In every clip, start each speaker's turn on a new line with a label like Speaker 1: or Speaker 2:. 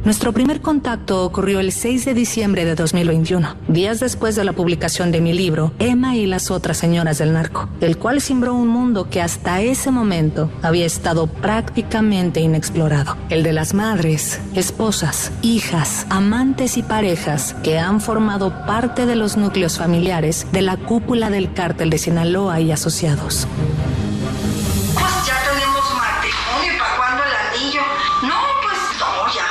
Speaker 1: Nuestro primer contacto ocurrió el 6 de diciembre de 2021, días después de la publicación de mi libro, Emma y las otras señoras del narco, el cual cimbró un mundo que hasta ese momento había estado prácticamente inexplorado. El de las madres, esposas, hijas, amantes y parejas que han formado parte de los núcleos familiares de la cúpula del cártel de Sinaloa y asociados.
Speaker 2: Pues ya tenemos matrimonio, ¿y para cuándo el anillo? No, pues no, ya,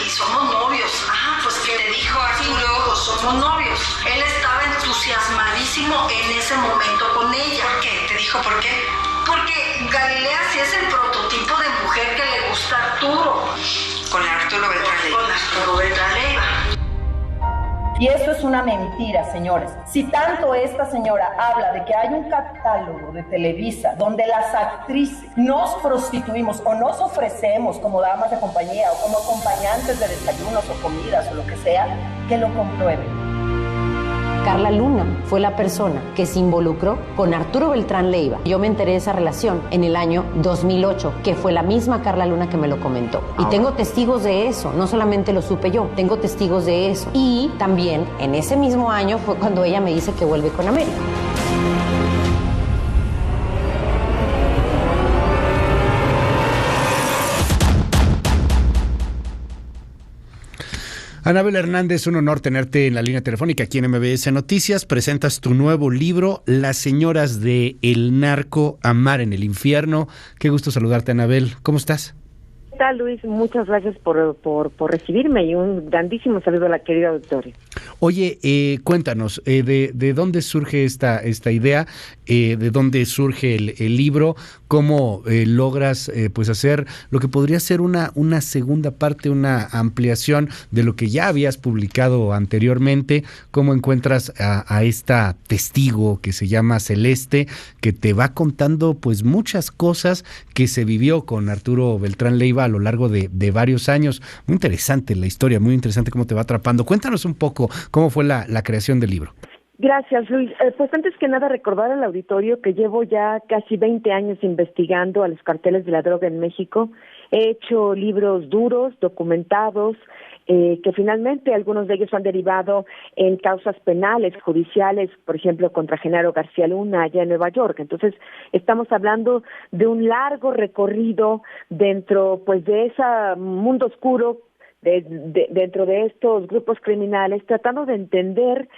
Speaker 2: y somos novios. Ah, pues que le dijo Arturo, somos novios. Él estaba entusiasmadísimo en ese momento con ella. ¿Por qué? ¿Te dijo por qué? Porque Galilea sí es el prototipo de mujer que le gusta a Arturo.
Speaker 3: Con Arturo Beltrán Leiva.
Speaker 2: Con Arturo Beltrán Leiva.
Speaker 4: Y eso es una mentira, señores. Si tanto esta señora habla de que hay un catálogo de Televisa donde las actrices nos prostituimos o nos ofrecemos como damas de compañía o como acompañantes de desayunos o comidas o lo que sea, que lo compruebe.
Speaker 5: Carla Luna fue la persona que se involucró con Arturo Beltrán Leiva. Yo me enteré de esa relación en el año 2008, que fue la misma Carla Luna que me lo comentó. Y tengo testigos de eso, no solamente lo supe yo, tengo testigos de eso. Y también en ese mismo año fue cuando ella me dice que vuelve con América.
Speaker 6: Anabel Hernández, un honor tenerte en la línea telefónica aquí en MBS Noticias. Presentas tu nuevo libro, Las señoras de El Narco, Amar en el Infierno. Qué gusto saludarte, Anabel. ¿Cómo estás?
Speaker 7: ¿Qué tal, Luis? Muchas gracias por recibirme y un grandísimo saludo a la querida auditoria.
Speaker 6: Oye, cuéntanos, ¿de dónde surge esta idea? ¿De dónde surge el libro? ¿Cómo logras pues hacer lo que podría ser una segunda parte, una ampliación de lo que ya habías publicado anteriormente? ¿Cómo encuentras a esta testigo que se llama Celeste, que te va contando pues muchas cosas que se vivió con Arturo Beltrán Leiva a lo largo de varios años? Muy interesante la historia, muy interesante cómo te va atrapando. Cuéntanos un poco cómo fue la creación del libro.
Speaker 7: Gracias, Luis. Pues antes que nada recordar al auditorio que llevo ya casi 20 años investigando a los carteles de la droga en México. He hecho libros duros, documentados, que finalmente algunos de ellos han derivado en causas penales, judiciales, por ejemplo, contra Genaro García Luna allá en Nueva York. Entonces, estamos hablando de un largo recorrido dentro pues de ese mundo oscuro, dentro de estos grupos criminales, tratando de entender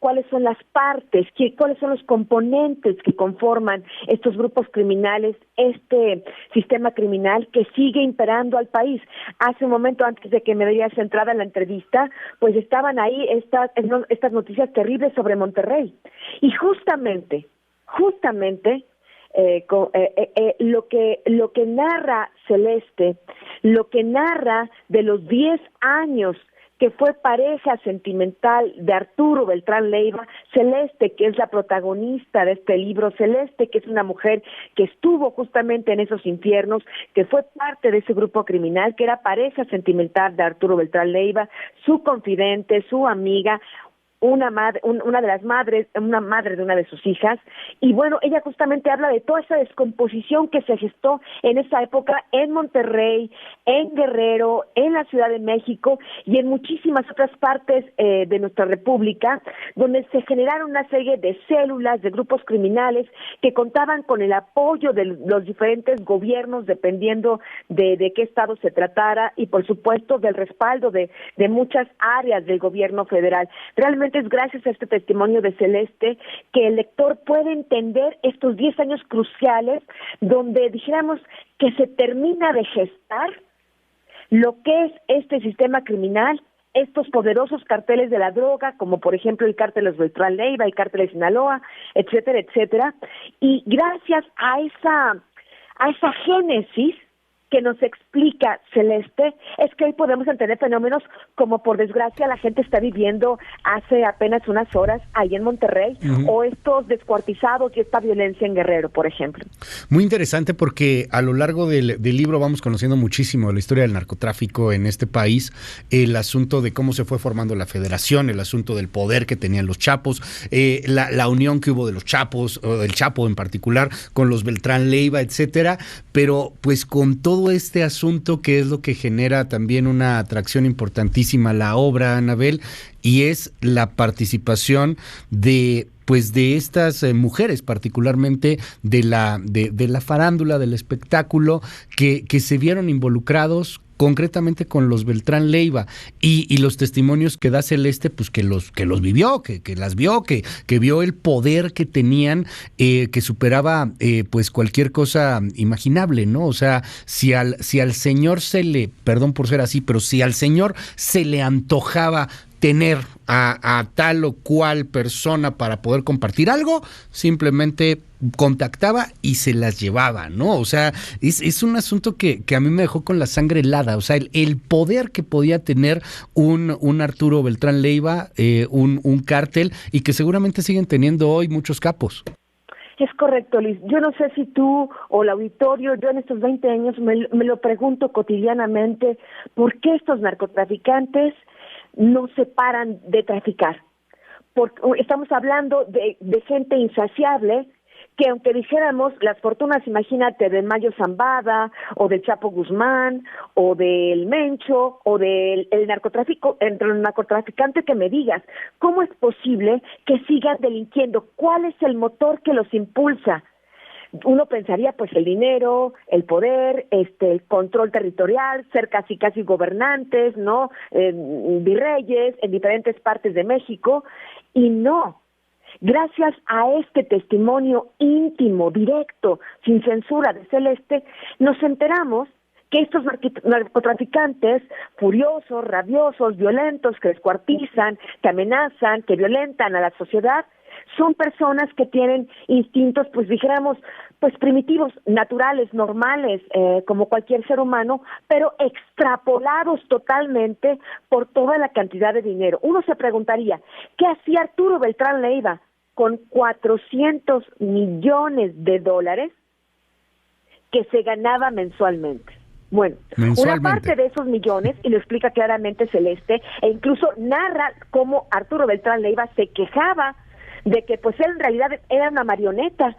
Speaker 7: cuáles son las partes, cuáles son los componentes que conforman estos grupos criminales, este sistema criminal que sigue imperando al país. Hace un momento, antes de que me dieras entrada en la entrevista, pues estaban ahí estas noticias terribles sobre Monterrey. Y justamente lo que narra Celeste, lo que narra de los 10 años que fue pareja sentimental de Arturo Beltrán Leiva, Celeste, que es la protagonista de este libro, Celeste, que es una mujer que estuvo justamente en esos infiernos, que fue parte de ese grupo criminal, que era pareja sentimental de Arturo Beltrán Leiva, su confidente, su amiga, una madre de una de sus hijas, y bueno, ella justamente habla de toda esa descomposición que se gestó en esa época en Monterrey, en Guerrero, en la Ciudad de México y en muchísimas otras partes de nuestra república, donde se generaron una serie de células, de grupos criminales que contaban con el apoyo de los diferentes gobiernos, dependiendo de qué estado se tratara, y por supuesto del respaldo de muchas áreas del gobierno federal. Realmente es gracias a este testimonio de Celeste que el lector puede entender estos 10 años cruciales donde dijéramos que se termina de gestar lo que es este sistema criminal, estos poderosos carteles de la droga, como por ejemplo el cártel de Beltrán Leiva, el cártel de Sinaloa, etcétera, etcétera, y gracias a esa génesis que nos explica Celeste, es que hoy podemos entender fenómenos como, por desgracia, la gente está viviendo hace apenas unas horas ahí en Monterrey, o estos descuartizados y esta violencia en Guerrero, por ejemplo.
Speaker 6: Muy interesante porque a lo largo del libro vamos conociendo muchísimo de la historia del narcotráfico en este país, el asunto de cómo se fue formando la federación, el asunto del poder que tenían los chapos, la unión que hubo de los chapos, o del Chapo en particular, con los Beltrán Leiva, etcétera, pero pues con todo todo este asunto que es lo que genera también una atracción importantísima a la obra, Anabel, y es la participación de estas mujeres, particularmente de la farándula, del espectáculo, que se vieron involucrados concretamente con los Beltrán Leiva, y los testimonios que da Celeste, pues que los vivió, que las vio, que vio el poder que tenían, que superaba pues cualquier cosa imaginable, ¿no? O sea, si al señor perdón por ser así, pero si al señor se le antojaba tener a tal o cual persona para poder compartir algo, simplemente contactaba y se las llevaba, ¿no? O sea, es un asunto que a mí me dejó con la sangre helada. O sea, el poder que podía tener un Arturo Beltrán Leiva, un cártel, y que seguramente siguen teniendo hoy muchos capos.
Speaker 7: Es correcto, Liz. Yo no sé si tú o el auditorio, yo en estos 20 años me lo pregunto cotidianamente, ¿por qué estos narcotraficantes no se paran de traficar? Porque estamos hablando de gente insaciable, que aunque dijéramos las fortunas, imagínate, de Mayo Zambada, o del Chapo Guzmán, o del Mencho, o del narcotráfico, entre los narcotraficantes, que me digas, ¿cómo es posible que sigan delinquiendo? ¿Cuál es el motor que los impulsa? Uno pensaría, pues, el dinero, el poder, el control territorial, ser casi gobernantes, ¿no? Virreyes en diferentes partes de México, y no. Gracias a este testimonio íntimo, directo, sin censura de Celeste, nos enteramos que estos narcotraficantes furiosos, rabiosos, violentos, que descuartizan, que amenazan, que violentan a la sociedad, son personas que tienen instintos, pues dijéramos, pues primitivos, naturales, normales, como cualquier ser humano, pero extrapolados totalmente por toda la cantidad de dinero. Uno se preguntaría, ¿qué hacía Arturo Beltrán Leiva con 400 millones de dólares que se ganaba mensualmente? Bueno, una parte de esos millones, y lo explica claramente Celeste, e incluso narra cómo Arturo Beltrán Leiva se quejaba de que pues él en realidad era una marioneta,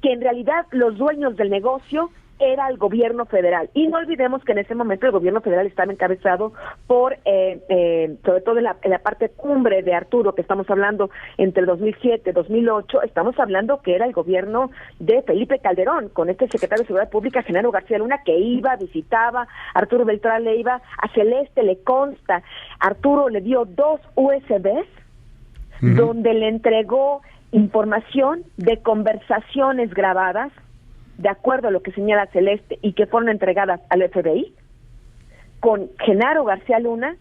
Speaker 7: que en realidad los dueños del negocio era el gobierno federal. Y no olvidemos que en ese momento el gobierno federal estaba encabezado por, sobre todo en la parte cumbre de Arturo, que estamos hablando entre el 2007 y 2008, estamos hablando que era el gobierno de Felipe Calderón, con este secretario de Seguridad Pública, Genaro García Luna, que iba, visitaba a Arturo Beltrán Leiva. A Celeste le consta, Arturo le dio 2 USBs, donde le entregó información de conversaciones grabadas, de acuerdo a lo que señala Celeste, y que fueron entregadas al FBI, con Genaro García Luna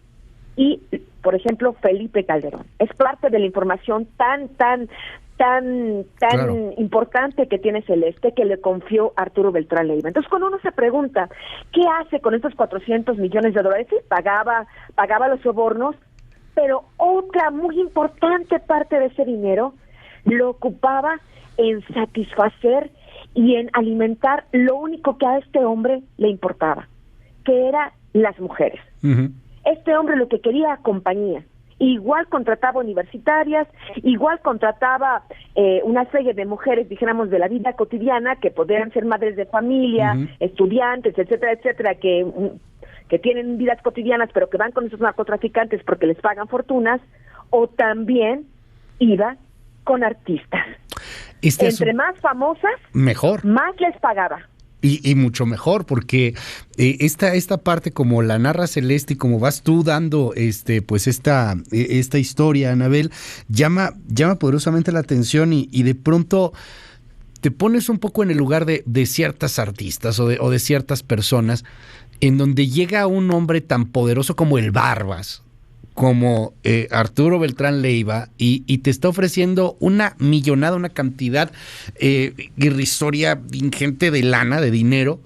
Speaker 7: y, por ejemplo, Felipe Calderón. Es parte de la información tan claro, importante que tiene Celeste, que le confió Arturo Beltrán Leiva. Entonces, cuando uno se pregunta, ¿qué hace con estos 400 millones de dólares? Sí, pagaba los sobornos, pero otra muy importante parte de ese dinero lo ocupaba en satisfacer y en alimentar lo único que a este hombre le importaba, que eran las mujeres. Este hombre lo que quería era compañía. Igual contrataba universitarias, igual contrataba una serie de mujeres, dijéramos, de la vida cotidiana, que podrían ser madres de familia, estudiantes, etcétera, etcétera, que tienen vidas cotidianas, pero que van con esos narcotraficantes porque les pagan fortunas, o también iba con artistas. Entre más famosas, mejor, más les pagaba.
Speaker 6: Y mucho mejor, porque esta parte, como la narra Celeste y como vas tú dando pues esta historia, Anabel, llama poderosamente la atención, y de pronto te pones un poco en el lugar de ciertas artistas o de ciertas personas, en donde llega un hombre tan poderoso como el Barbas, como Arturo Beltrán Leiva, y te está ofreciendo una millonada, una cantidad irrisoria, ingente de lana, de dinero,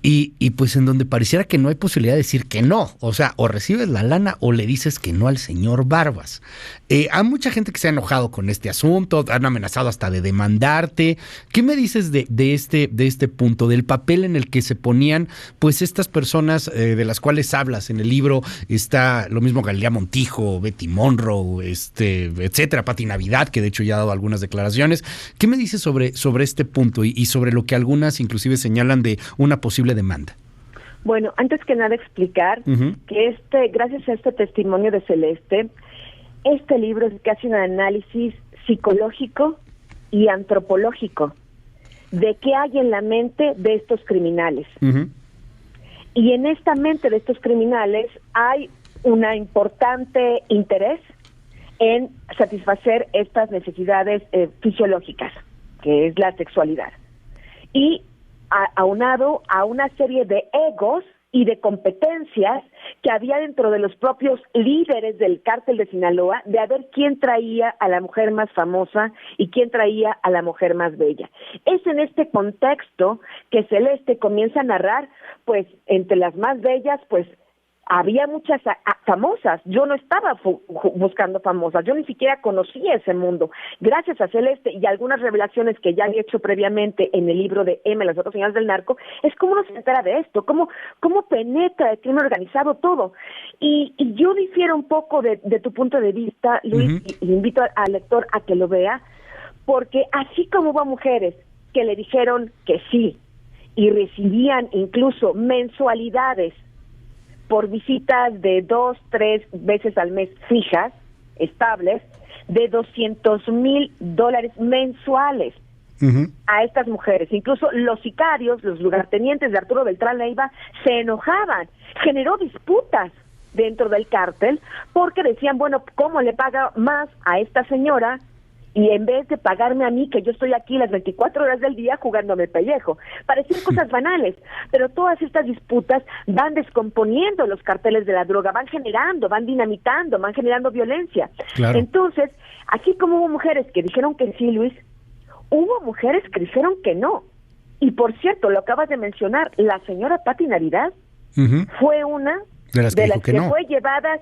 Speaker 6: y pues en donde pareciera que no hay posibilidad de decir que no. O sea, o recibes la lana o le dices que no al señor Barbas. Hay mucha gente que se ha enojado con este asunto, han amenazado hasta de demandarte. ¿Qué me dices de este punto, del papel en el que se ponían pues estas personas de las cuales hablas en el libro? Está lo mismo Galilea Montijo, Betty Monroe, etcétera, Pati Navidad, que de hecho ya ha dado algunas declaraciones. ¿Qué me dices sobre este punto y sobre lo que algunas inclusive señalan de una posible demanda?
Speaker 7: Bueno, antes que nada explicar que gracias a este testimonio de Celeste, este libro es casi un análisis psicológico y antropológico de qué hay en la mente de estos criminales. Y en esta mente de estos criminales hay un importante interés en satisfacer estas necesidades fisiológicas, que es la sexualidad. Y aunado a una serie de egos y de competencias que había dentro de los propios líderes del cártel de Sinaloa, de a ver quién traía a la mujer más famosa y quién traía a la mujer más bella. Es en este contexto que Celeste comienza a narrar, pues, entre las más bellas, pues, había muchas famosas. Yo no estaba buscando famosas, yo ni siquiera conocía ese mundo. Gracias a Celeste y algunas revelaciones que ya había hecho previamente en el libro de Emma y las otras señoras del narco, es como uno se entera de esto, cómo penetra el crimen organizado todo. Y yo difiero un poco de tu punto de vista, Luis, y invito al lector a que lo vea, porque así como hubo mujeres que le dijeron que sí y recibían incluso mensualidades por visitas de 2, 3 veces al mes fijas, estables, de $200,000 mensuales a estas mujeres. Incluso los sicarios, los lugartenientes de Arturo Beltrán Leiva, se enojaban. Generó disputas dentro del cártel porque decían, bueno, ¿cómo le paga más a esta señora? Y en vez de pagarme a mí, que yo estoy aquí las 24 horas del día jugándome el pellejo. Parecían cosas banales, pero todas estas disputas van descomponiendo los carteles de la droga, van generando, van dinamitando, van generando violencia. Claro. Entonces, así como hubo mujeres que dijeron que sí, Luis, hubo mujeres que dijeron que no. Y por cierto, lo acabas de mencionar, la señora Pati Navidad fue una de las que fue llevada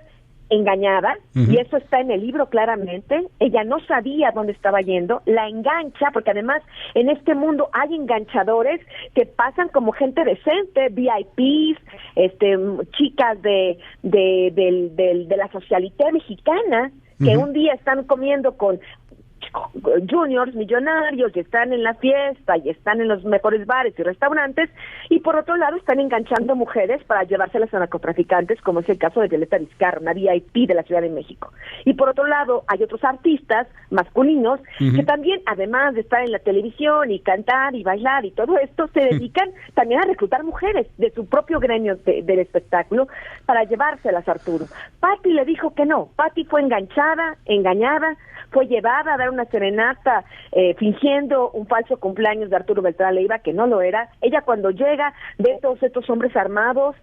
Speaker 7: engañada, y eso está en el libro claramente. Ella no sabía dónde estaba yendo, la engancha, porque además en este mundo hay enganchadores que pasan como gente decente, VIPs, chicas de la socialité mexicana, que un día están comiendo con juniors millonarios y están en la fiesta y están en los mejores bares y restaurantes, y por otro lado están enganchando mujeres para llevárselas a narcotraficantes, como es el caso de Violeta Vizcarra, una VIP de la Ciudad de México. Y por otro lado hay otros artistas masculinos que también, además de estar en la televisión y cantar y bailar y todo esto, se dedican también a reclutar mujeres de su propio gremio del espectáculo para llevárselas a Arturo. Pati le dijo que no. Pati fue enganchada, engañada, fue llevada a dar una serenata fingiendo un falso cumpleaños de Arturo Beltrán Leiva, que no lo era. Ella, cuando llega, ve todos estos hombres armados,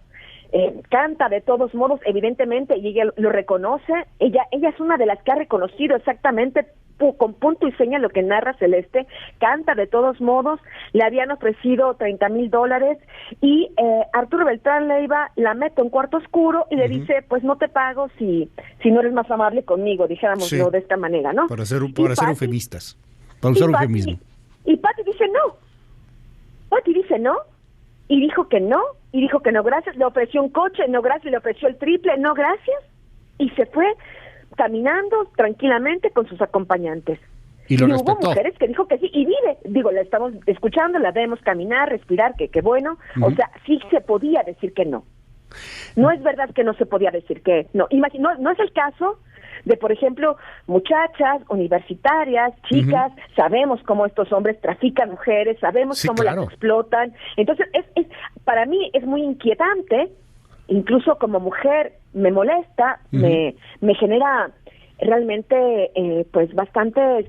Speaker 7: canta de todos modos, evidentemente, y ella lo reconoce. Ella es una de las que ha reconocido exactamente con punto y seña lo que narra Celeste, canta de todos modos. Le habían ofrecido $30,000 y Arturo Beltrán Leiva la mete a un cuarto oscuro y le dice, pues no te pago si no eres más amable conmigo, dijéramoslo de esta manera, ¿no?
Speaker 6: Para ser eufemistas, para usar eufemismo.
Speaker 7: Y Pati dice no. Pati dice no, y dijo que no, gracias. Le ofreció un coche, no gracias. Le ofreció el triple, no gracias. Y se fue caminando tranquilamente con sus acompañantes.
Speaker 6: Y
Speaker 7: hubo mujeres que dijo que sí, y la estamos escuchando, la vemos caminar, respirar, que bueno, o sea, sí se podía decir que no. No es verdad que no se podía decir que no. No es el caso de, por ejemplo, muchachas universitarias, chicas, sabemos cómo estos hombres trafican mujeres, sabemos cómo las explotan. Entonces, para mí es muy inquietante, incluso como mujer me molesta, me genera realmente pues bastantes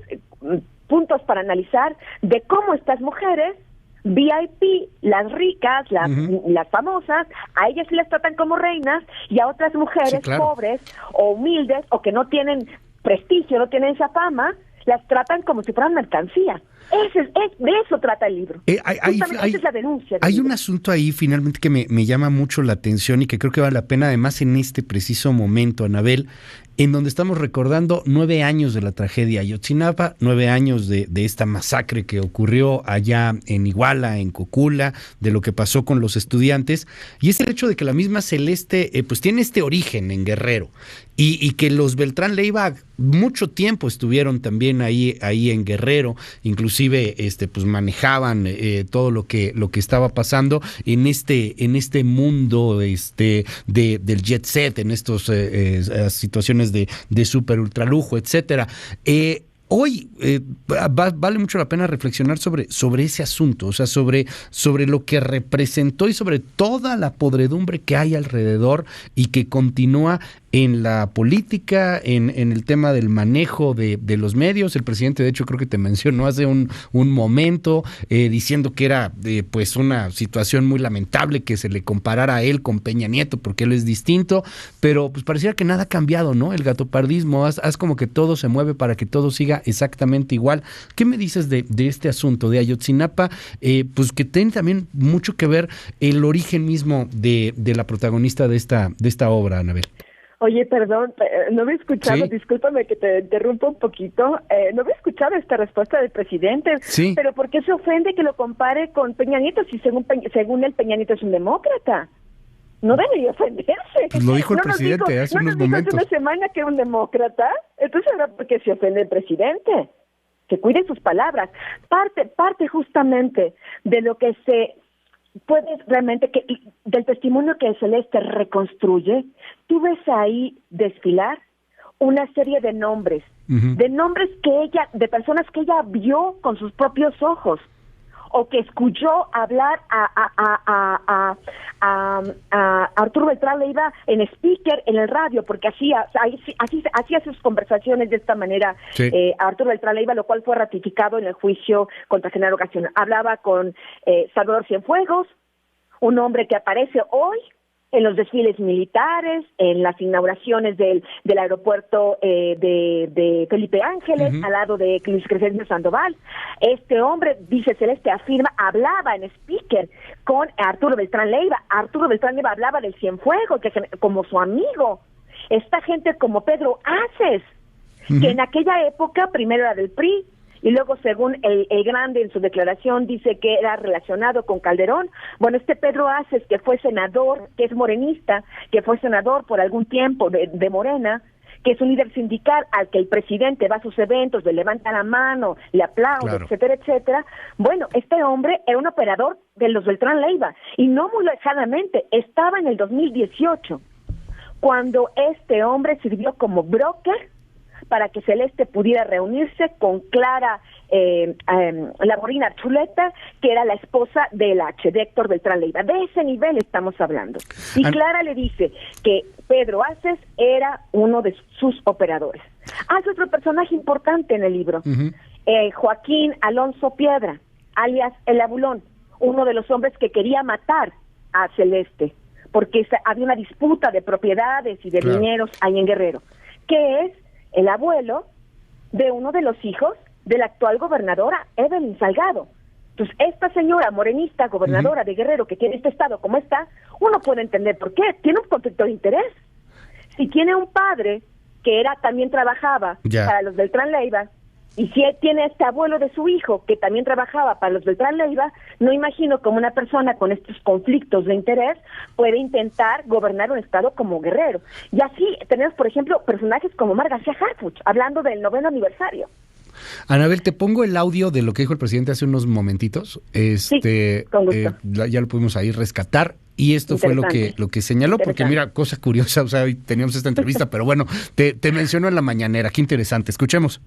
Speaker 7: puntos para analizar de cómo estas mujeres VIP, las ricas, las famosas, a ellas sí las tratan como reinas, y a otras mujeres pobres o humildes o que no tienen prestigio, no tienen esa fama, las tratan como si fueran mercancía. De eso trata el libro. Esa es la denuncia.
Speaker 6: Hay un asunto ahí finalmente que me llama mucho la atención y que creo que vale la pena, además en este preciso momento, Anabel, en donde estamos recordando 9 años de la tragedia Ayotzinapa, 9 años de esta masacre que ocurrió allá en Iguala, en Cocula, de lo que pasó con los estudiantes, y es el hecho de que la misma Celeste pues tiene este origen en Guerrero, y que los Beltrán Leiva mucho tiempo estuvieron también ahí en Guerrero, inclusive inclusive pues manejaban todo lo que estaba pasando en este mundo del jet set, en estos situaciones de super ultralujo, etcétera. Hoy vale mucho la pena reflexionar sobre ese asunto, o sea, sobre lo que representó y sobre toda la podredumbre que hay alrededor y que continúa en la política, en el tema del manejo de los medios. El presidente, de hecho, creo que te mencionó hace un momento, diciendo que era pues una situación muy lamentable que se le comparara a él con Peña Nieto, porque él es distinto, pero pues pareciera que nada ha cambiado, ¿no? El gatopardismo, haz como que todo se mueve para que todo siga exactamente igual. ¿Qué me dices de este asunto de Ayotzinapa? Pues que tiene también mucho que ver el origen mismo de la protagonista de esta obra, Anabel.
Speaker 7: Oye, perdón, no me he escuchado,
Speaker 6: ¿Sí?
Speaker 7: Discúlpame que te interrumpa un poquito, no me he escuchado esta respuesta del presidente,
Speaker 6: Sí.
Speaker 7: Pero ¿por qué se ofende que lo compare con Peña Nieto si según él Peña Nieto es un demócrata? No debería ofenderse.
Speaker 6: Pues lo dijo el
Speaker 7: ¿No nos
Speaker 6: presidente hace unos momentos.
Speaker 7: ¿No nos dijo hace una semana que era un demócrata? Entonces ahora, ¿por qué se ofende el presidente? Que cuide sus palabras. Parte justamente de lo que se puedes realmente, del testimonio que Celeste reconstruye, tú ves ahí desfilar una serie de nombres, de personas que ella vio con sus propios ojos, o que escuchó hablar a Arturo Beltrán Leiva en speaker en el radio, porque hacía sus conversaciones de esta manera,
Speaker 6: sí.
Speaker 7: Arturo Beltrán Leiva, lo cual fue ratificado en el juicio contra Genaro García. Hablaba con Salvador Cienfuegos, un hombre que aparece hoy en los desfiles militares, en las inauguraciones del aeropuerto de Felipe Ángeles, al lado de Luis Crescencio Sandoval. Este hombre, dice Celeste, hablaba en speaker con Arturo Beltrán Leiva. Arturo Beltrán Leiva hablaba del Cienfuegos, como su amigo. Esta gente como Pedro Aces, que en aquella época primero era del PRI, y luego, según el Grande en su declaración, dice que era relacionado con Calderón. Bueno, este Pedro Aces, que fue senador, que es morenista, que fue senador por algún tiempo de Morena, que es un líder sindical al que el presidente va a sus eventos, le levanta la mano, le aplaude, claro, etcétera, etcétera. Bueno, este hombre era un operador de los Beltrán Leiva, y no muy lejanamente, estaba en el 2018, cuando este hombre sirvió como broker para que Celeste pudiera reunirse con Clara Laborina Archuleta, que era la esposa del H, de Héctor Beltrán Leiva. De ese nivel estamos hablando. Y Clara le dice que Pedro Aces era uno de sus operadores. Hace otro personaje importante en el libro, Joaquín Alonso Piedra, alias El Abulón, uno de los hombres que quería matar a Celeste, porque había una disputa de propiedades y de dineros ahí en Guerrero, que es el abuelo de uno de los hijos de la actual gobernadora, Evelyn Salgado. Entonces, esta señora morenista, gobernadora de Guerrero, que tiene este estado como está, uno puede entender por qué, tiene un conflicto de interés. Si tiene un padre que también trabajaba para los Beltrán Leiva, y si él tiene este abuelo de su hijo que también trabajaba para los Beltrán Leiva, no imagino cómo una persona con estos conflictos de interés puede intentar gobernar un estado como Guerrero. Y así tenemos, por ejemplo, personajes como Mar García Harfuch, hablando del 9º aniversario.
Speaker 6: Anabel, te pongo el audio de lo que dijo el presidente hace unos momentitos.
Speaker 7: Sí, con gusto.
Speaker 6: Ya lo pudimos ahí rescatar. Y esto fue lo que señaló, porque mira, cosa curiosa, o sea, hoy teníamos esta entrevista, pero bueno, te mencionó en la mañanera, qué interesante, escuchemos.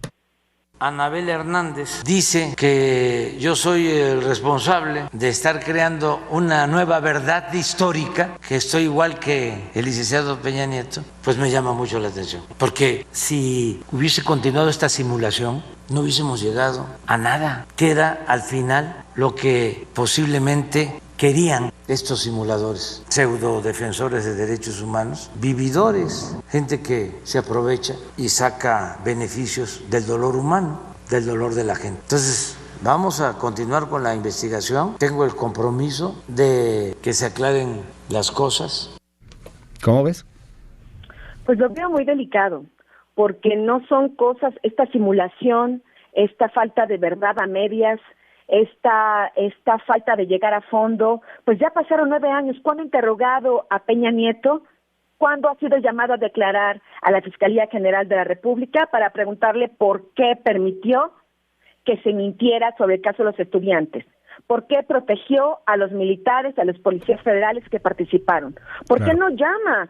Speaker 8: Anabel Hernández dice que yo soy el responsable de estar creando una nueva verdad histórica, que estoy igual que el licenciado Peña Nieto, pues me llama mucho la atención, porque si hubiese continuado esta simulación, no hubiésemos llegado a nada. Queda al final lo que posiblemente querían estos simuladores, pseudo defensores de derechos humanos, vividores, gente que se aprovecha y saca beneficios del dolor humano, del dolor de la gente. Entonces, vamos a continuar con la investigación. Tengo el compromiso de que se aclaren las cosas.
Speaker 6: ¿Cómo ves?
Speaker 7: Pues lo veo muy delicado, porque no son cosas, esta simulación, esta falta de verdad a medias, esta falta de llegar a fondo, pues ya pasaron 9 años. ¿Cuándo ha interrogado a Peña Nieto? ¿Cuándo ha sido llamado a declarar a la Fiscalía General de la República para preguntarle por qué permitió que se mintiera sobre el caso de los estudiantes? ¿Por qué protegió a los militares, a los policías federales que participaron? ¿Por qué no llama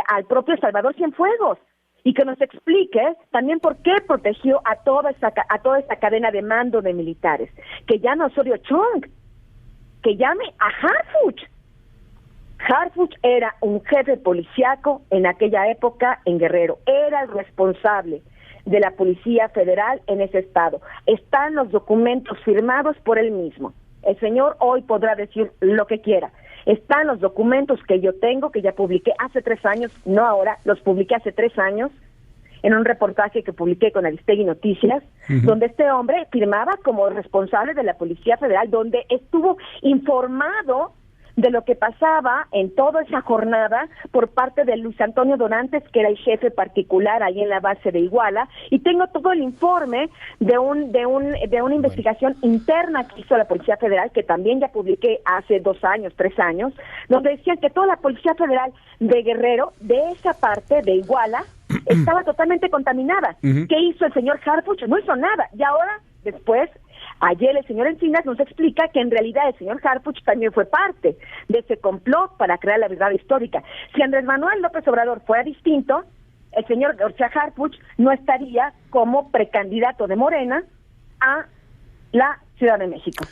Speaker 7: al propio Salvador Cienfuegos? Y que nos explique también por qué protegió a toda esta cadena de mando de militares. Que llame a Osorio Chong, que llame a Harfuch. Harfuch era un jefe policíaco en aquella época en Guerrero, era el responsable de la Policía Federal en ese estado. Están los documentos firmados por él mismo. El señor hoy podrá decir lo que quiera. Están los documentos que yo tengo, que ya publiqué hace 3 años, no ahora, los publiqué hace 3 años, en un reportaje que publiqué con Aristegui Noticias, donde este hombre firmaba como responsable de la Policía Federal, donde estuvo informado de lo que pasaba en toda esa jornada por parte de Luis Antonio Dorantes, que era el jefe particular ahí en la base de Iguala, y tengo todo el informe de una investigación interna que hizo la Policía Federal, que también ya publiqué hace 2 años, 3 años, donde decían que toda la Policía Federal de Guerrero, de esa parte de Iguala, estaba totalmente contaminada. ¿Qué hizo el señor Harfuch? No hizo nada, y ahora, después, ayer el señor Encinas nos explica que en realidad el señor Harfuch también fue parte de ese complot para crear la verdad histórica. Si Andrés Manuel López Obrador fuera distinto, el señor García Harfuch no estaría como precandidato de Morena a la Ciudad de México.